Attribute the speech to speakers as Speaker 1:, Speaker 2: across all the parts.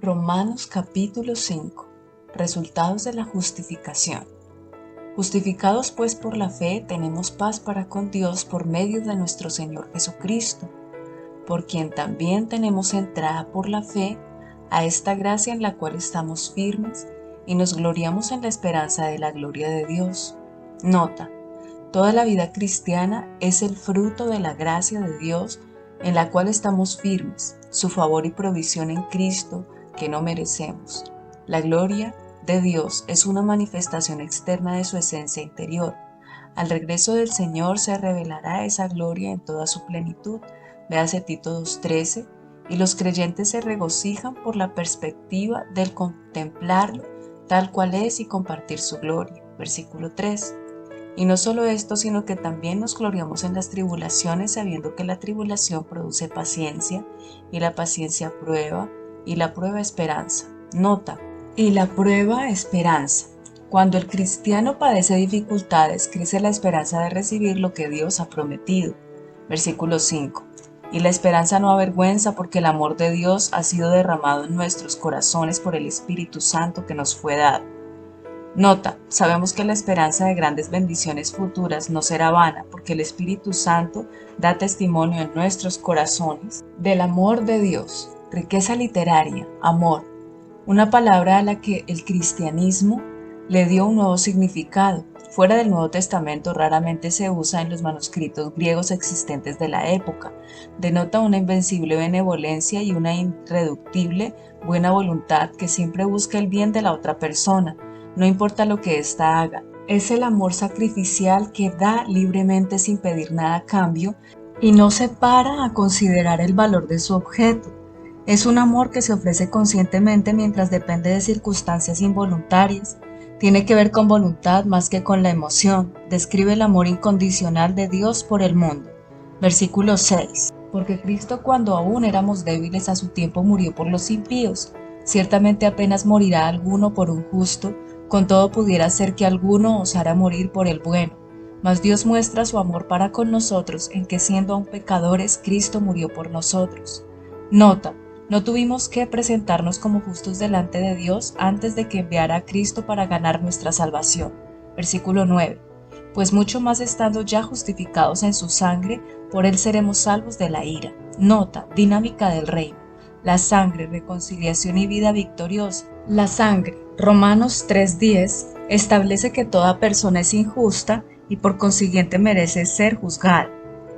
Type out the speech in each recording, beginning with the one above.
Speaker 1: Romanos capítulo 5. Resultados de la justificación. Justificados pues por la fe, tenemos paz para con Dios por medio de nuestro Señor Jesucristo, por quien también tenemos entrada por la fe a esta gracia en la cual estamos firmes y nos gloriamos en la esperanza de la gloria de Dios. Nota: toda la vida cristiana es el fruto de la gracia de Dios en la cual estamos firmes, su favor y provisión en Cristo que no merecemos. La gloria de Dios es una manifestación externa de su esencia interior. Al regreso del Señor se revelará esa gloria en toda su plenitud. Véase Tito 2:13, y los creyentes se regocijan por la perspectiva del contemplarlo tal cual es y compartir su gloria. Versículo 3. Y no solo esto, sino que también nos gloriamos en las tribulaciones, sabiendo que la tribulación produce paciencia, y la paciencia prueba, y la prueba esperanza. Nota: y la prueba esperanza. Cuando el cristiano padece dificultades, crece la esperanza de recibir lo que Dios ha prometido. Versículo 5. Y la esperanza no avergüenza, porque el amor de Dios ha sido derramado en nuestros corazones por el Espíritu Santo que nos fue dado. Nota: sabemos que la esperanza de grandes bendiciones futuras no será vana, porque el Espíritu Santo da testimonio en nuestros corazones del amor de Dios. Riqueza literaria: amor, una palabra a la que el cristianismo le dio un nuevo significado. Fuera del Nuevo Testamento raramente se usa en los manuscritos griegos existentes de la época. Denota una invencible benevolencia y una irreductible buena voluntad que siempre busca el bien de la otra persona, no importa lo que ésta haga. Es el amor sacrificial que da libremente sin pedir nada a cambio y no se para a considerar el valor de su objeto. Es un amor que se ofrece conscientemente mientras depende de circunstancias involuntarias. Tiene que ver con voluntad más que con la emoción. Describe el amor incondicional de Dios por el mundo. Versículo 6. Porque Cristo, cuando aún éramos débiles, a su tiempo murió por los impíos. Ciertamente apenas morirá alguno por un justo, con todo pudiera ser que alguno osara morir por el bueno. Mas Dios muestra su amor para con nosotros en que, siendo aún pecadores, Cristo murió por nosotros. Nota: no tuvimos que presentarnos como justos delante de Dios antes de que enviara a Cristo para ganar nuestra salvación. Versículo 9. Pues mucho más estando ya justificados en su sangre, por él seremos salvos de la ira. Nota: dinámica del reino. La sangre, reconciliación y vida victoriosa. La sangre, Romanos 3:10, establece que toda persona es injusta y por consiguiente merece ser juzgada.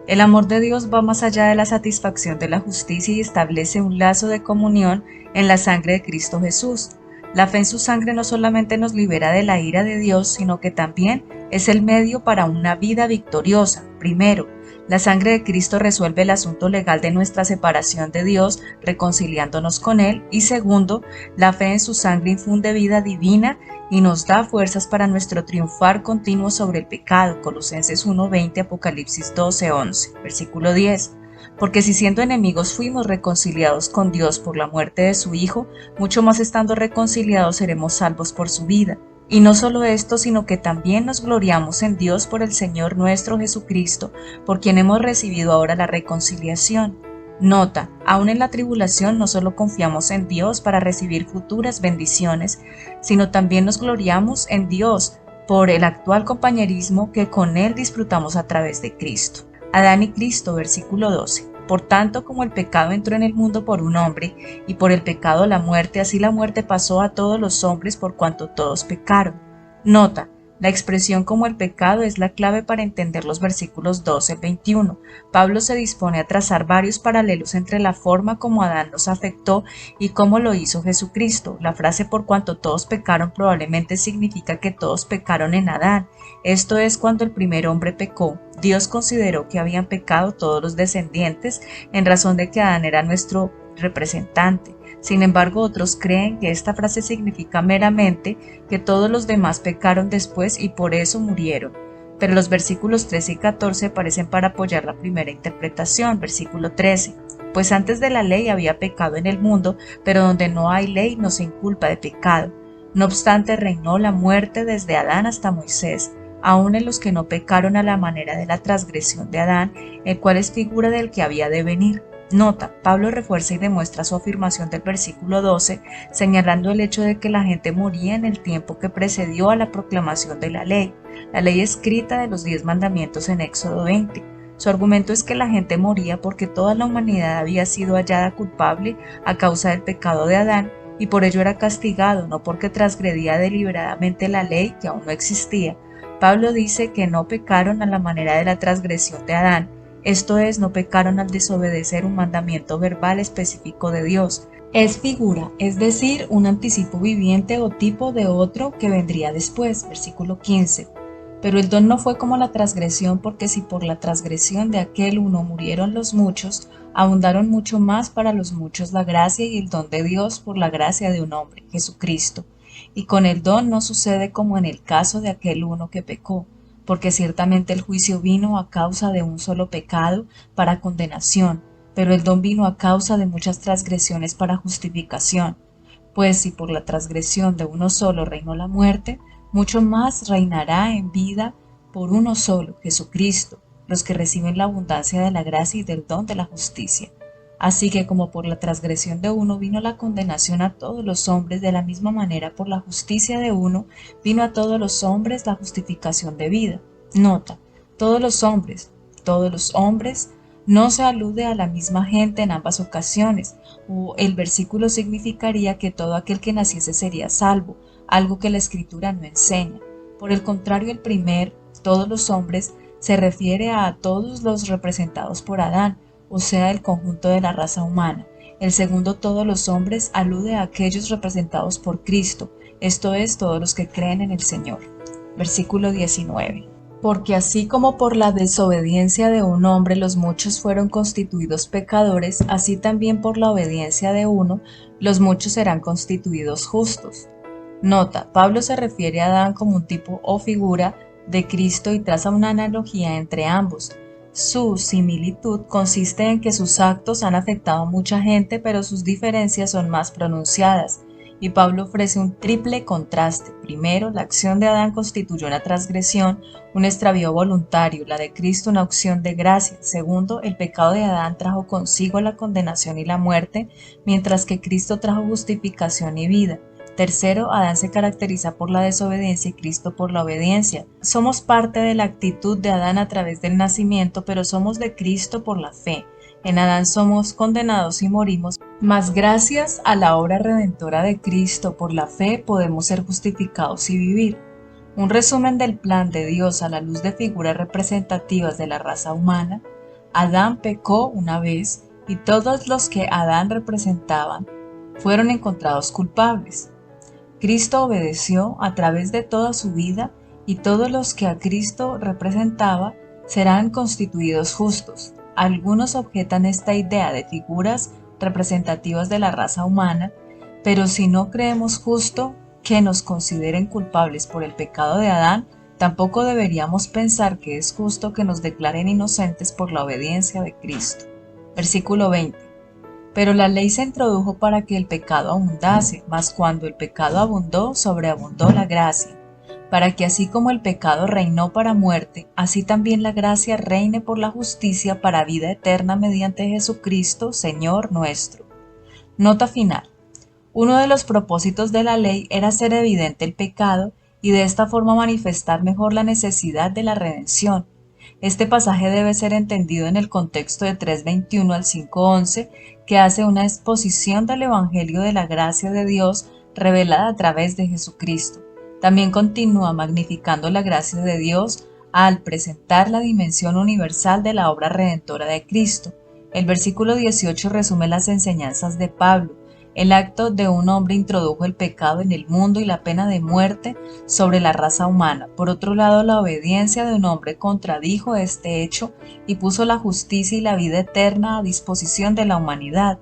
Speaker 1: El amor de Dios va más allá de la satisfacción de la justicia y establece un lazo de comunión en la sangre de Cristo Jesús. La fe en su sangre no solamente nos libera de la ira de Dios, sino que también es el medio para una vida victoriosa. Primero, la sangre de Cristo resuelve el asunto legal de nuestra separación de Dios, reconciliándonos con Él. Y segundo, la fe en su sangre infunde vida divina y nos da fuerzas para nuestro triunfar continuo sobre el pecado. Colosenses 1:20, Apocalipsis 12:11, versículo 10. Porque si siendo enemigos fuimos reconciliados con Dios por la muerte de su Hijo, mucho más estando reconciliados seremos salvos por su vida. Y no solo esto, sino que también nos gloriamos en Dios por el Señor nuestro Jesucristo, por quien hemos recibido ahora la reconciliación. Nota: aún en la tribulación no solo confiamos en Dios para recibir futuras bendiciones, sino también nos gloriamos en Dios por el actual compañerismo que con Él disfrutamos a través de Cristo. Adán y Cristo, versículo 12. Por tanto, como el pecado entró en el mundo por un hombre, y por el pecado la muerte, así la muerte pasó a todos los hombres por cuanto todos pecaron. Nota: la expresión como el pecado es la clave para entender los versículos 12 al 21. Pablo se dispone a trazar varios paralelos entre la forma como Adán nos afectó y cómo lo hizo Jesucristo. La frase por cuanto todos pecaron probablemente significa que todos pecaron en Adán. Esto es, cuando el primer hombre pecó, Dios consideró que habían pecado todos los descendientes en razón de que Adán era nuestro representante. Sin embargo, otros creen que esta frase significa meramente que todos los demás pecaron después y por eso murieron. Pero los versículos 13 y 14 aparecen para apoyar la primera interpretación. Versículo 13. Pues antes de la ley había pecado en el mundo, pero donde no hay ley no se inculpa de pecado. No obstante, reinó la muerte desde Adán hasta Moisés, aun en los que no pecaron a la manera de la transgresión de Adán, el cual es figura del que había de venir. Nota, Pablo refuerza y demuestra su afirmación del versículo 12, señalando el hecho de que la gente moría en el tiempo que precedió a la proclamación de la ley escrita de los 10 mandamientos en Éxodo 20. Su argumento es que la gente moría porque toda la humanidad había sido hallada culpable a causa del pecado de Adán y por ello era castigado, no porque transgredía deliberadamente la ley que aún no existía. Pablo dice que no pecaron a la manera de la transgresión de Adán, esto es, no pecaron al desobedecer un mandamiento verbal específico de Dios. Es figura, es decir, un anticipo viviente o tipo de otro que vendría después, versículo 15. Pero el don no fue como la transgresión, porque si por la transgresión de aquel uno murieron los muchos, abundaron mucho más para los muchos la gracia y el don de Dios por la gracia de un hombre, Jesucristo. Y con el don no sucede como en el caso de aquel uno que pecó, porque ciertamente el juicio vino a causa de un solo pecado para condenación, pero el don vino a causa de muchas transgresiones para justificación. Pues si por la transgresión de uno solo reinó la muerte, mucho más reinará en vida por uno solo, Jesucristo, los que reciben la abundancia de la gracia y del don de la justicia. Así que como por la transgresión de uno vino la condenación a todos los hombres, de la misma manera por la justicia de uno vino a todos los hombres la justificación de vida. Nota, todos los hombres no se alude a la misma gente en ambas ocasiones, o el versículo significaría que todo aquel que naciese sería salvo, algo que la Escritura no enseña. Por el contrario, el primer, todos los hombres, se refiere a todos los representados por Adán, o sea, el conjunto de la raza humana. El segundo, todos los hombres, alude a aquellos representados por Cristo, esto es, todos los que creen en el Señor. Versículo 19. Porque así como por la desobediencia de un hombre los muchos fueron constituidos pecadores, así también por la obediencia de uno los muchos serán constituidos justos. Nota, Pablo se refiere a Adán como un tipo o figura de Cristo y traza una analogía entre ambos. Su similitud consiste en que sus actos han afectado a mucha gente, pero sus diferencias son más pronunciadas. Y Pablo ofrece un triple contraste. Primero, la acción de Adán constituyó una transgresión, un extravío voluntario, la de Cristo una opción de gracia. Segundo, el pecado de Adán trajo consigo la condenación y la muerte, mientras que Cristo trajo justificación y vida. Tercero, Adán se caracteriza por la desobediencia y Cristo por la obediencia. Somos parte de la actitud de Adán a través del nacimiento, pero somos de Cristo por la fe. En Adán somos condenados y morimos, mas gracias a la obra redentora de Cristo por la fe podemos ser justificados y vivir. Un resumen del plan de Dios a la luz de figuras representativas de la raza humana. Adán pecó una vez y todos los que Adán representaban fueron encontrados culpables. Cristo obedeció a través de toda su vida y todos los que a Cristo representaba serán constituidos justos. Algunos objetan esta idea de figuras representativas de la raza humana, pero si no creemos justo que nos consideren culpables por el pecado de Adán, tampoco deberíamos pensar que es justo que nos declaren inocentes por la obediencia de Cristo. Versículo 20. Pero la ley se introdujo para que el pecado abundase, mas cuando el pecado abundó, sobreabundó la gracia, para que así como el pecado reinó para muerte, así también la gracia reine por la justicia para vida eterna mediante Jesucristo, Señor nuestro. Nota final. Uno de los propósitos de la ley era hacer evidente el pecado y de esta forma manifestar mejor la necesidad de la redención. Este pasaje debe ser entendido en el contexto de 3:21 al 5:11, que hace una exposición del Evangelio de la gracia de Dios revelada a través de Jesucristo. También continúa magnificando la gracia de Dios al presentar la dimensión universal de la obra redentora de Cristo. El versículo 18 resume las enseñanzas de Pablo. El acto de un hombre introdujo el pecado en el mundo y la pena de muerte sobre la raza humana. Por otro lado, la obediencia de un hombre contradijo este hecho y puso la justicia y la vida eterna a disposición de la humanidad.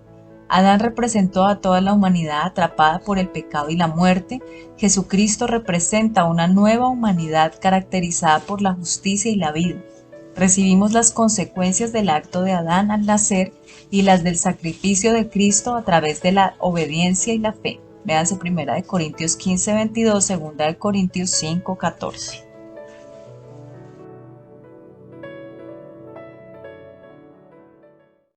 Speaker 1: Adán representó a toda la humanidad atrapada por el pecado y la muerte. Jesucristo representa una nueva humanidad caracterizada por la justicia y la vida. Recibimos las consecuencias del acto de Adán al nacer y las del sacrificio de Cristo a través de la obediencia y la fe. Véanse 1 Corintios 15:22, 2 Corintios 5:14.